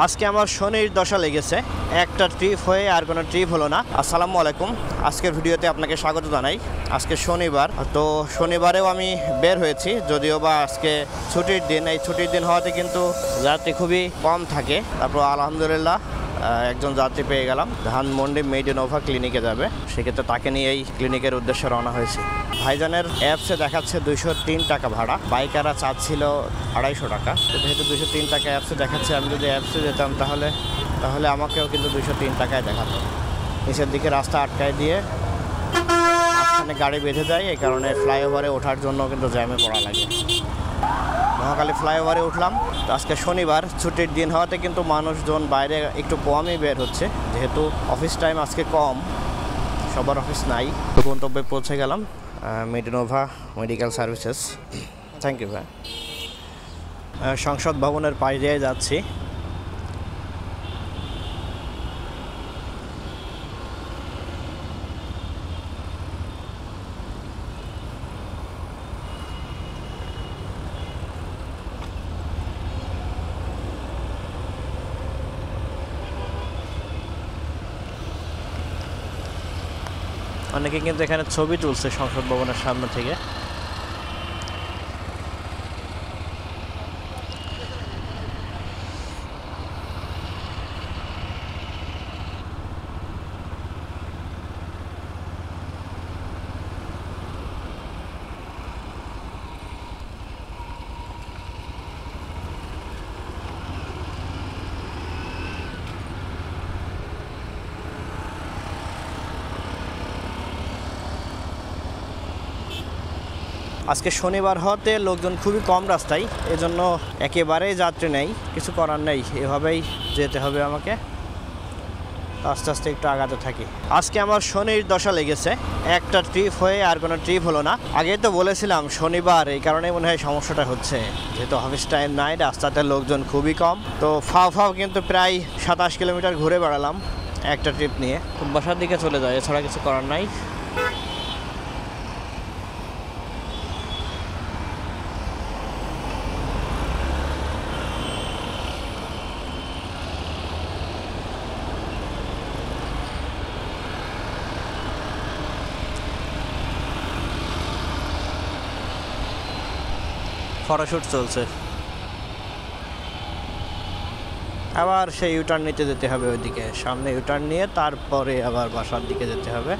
আজকে আমার শনির দশা লেগেছে, একটা ট্রিপ হয়ে আর কোনো ট্রিপ হলো না। আসসালামু আলাইকুম, আজকের ভিডিওতে আপনাকে স্বাগত জানাই। আজকে শনিবার, তো শনিবারেও আমি বের হয়েছি, যদিও বা আজকে ছুটির দিন। এই ছুটির দিন হওয়াতে কিন্তু যাত্রী খুবই কম থাকে। তারপর আলহামদুলিল্লাহ একজন যাত্রী পেয়ে গেলাম, ধানমন্ডি মেড ইন ওভা ক্লিনিকে যাবে। সেক্ষেত্রে তাকে নিয়ে এই ক্লিনিকের উদ্দেশ্যে রওনা হয়েছি। ভাইজানের অ্যাপসে দেখাচ্ছে 203 টাকা ভাড়া, বাইকাররা চাচ্ছিল 250 টাকা। তো যেহেতু 203 টাকা অ্যাপসে দেখাচ্ছে, আমি যদি অ্যাপসে যেতাম তাহলে আমাকেও কিন্তু 203 টাকায় দেখাতো। নিচের দিকে রাস্তা আটকায় দিয়ে মাঝখানে গাড়ি বেঁধে যায়, এই কারণে ফ্লাইওভারে ওঠার জন্য কিন্তু জ্যামে পড়া লাগে। মহাখালী ফ্লাইওভারে উঠলাম। তো আজকে শনিবার, ছুটির দিন হওয়াতে কিন্তু মানুষজন বাইরে একটু কমই বের হচ্ছে, যেহেতু অফিস টাইম আজকে কম, সবার অফিস নাই। গন্তব্যে পৌঁছে গেলাম, Medinova medical services. Thank you ভাই। সংসদ ভবনের পাশ দিয়ে যাচ্ছি। অনেকে কিন্তু এখানে ছবি তুলছে সংসদ ভবনের সামনে থেকে। আজকে শনিবার হতে লোকজন খুবই কম রাস্তায়, এজন্য একেবারেই যাত্রী নেই। কিছু করার নেই, এভাবেই যেতে হবে আমাকে। আস্তে আস্তে একটু আগাতে থাকি। আজকে আমার শনির দশা লেগেছে, একটা ট্রিপ হয়ে আর কোনো ট্রিপ হলো না। আগেই তো বলেছিলাম শনিবার, এই কারণেই মনে হয় সমস্যাটা হচ্ছে, যেহেতু অফিস টাইম নাই, রাস্তাতে লোকজন খুবই কম। তো ফাও কিন্তু প্রায় 27 কিলোমিটার ঘুরে বেড়ালাম একটা ট্রিপ নিয়ে। তো বাসার দিকে চলে যায়, এছাড়া কিছু করার নাই। ফটোশ্যুট চলছে, আবার সেই ইউটার্ন নিতে যেতে হবে ওইদিকে। সামনে ইউটার্ন নিয়ে তারপরে আবার বাসার দিকে যেতে হবে।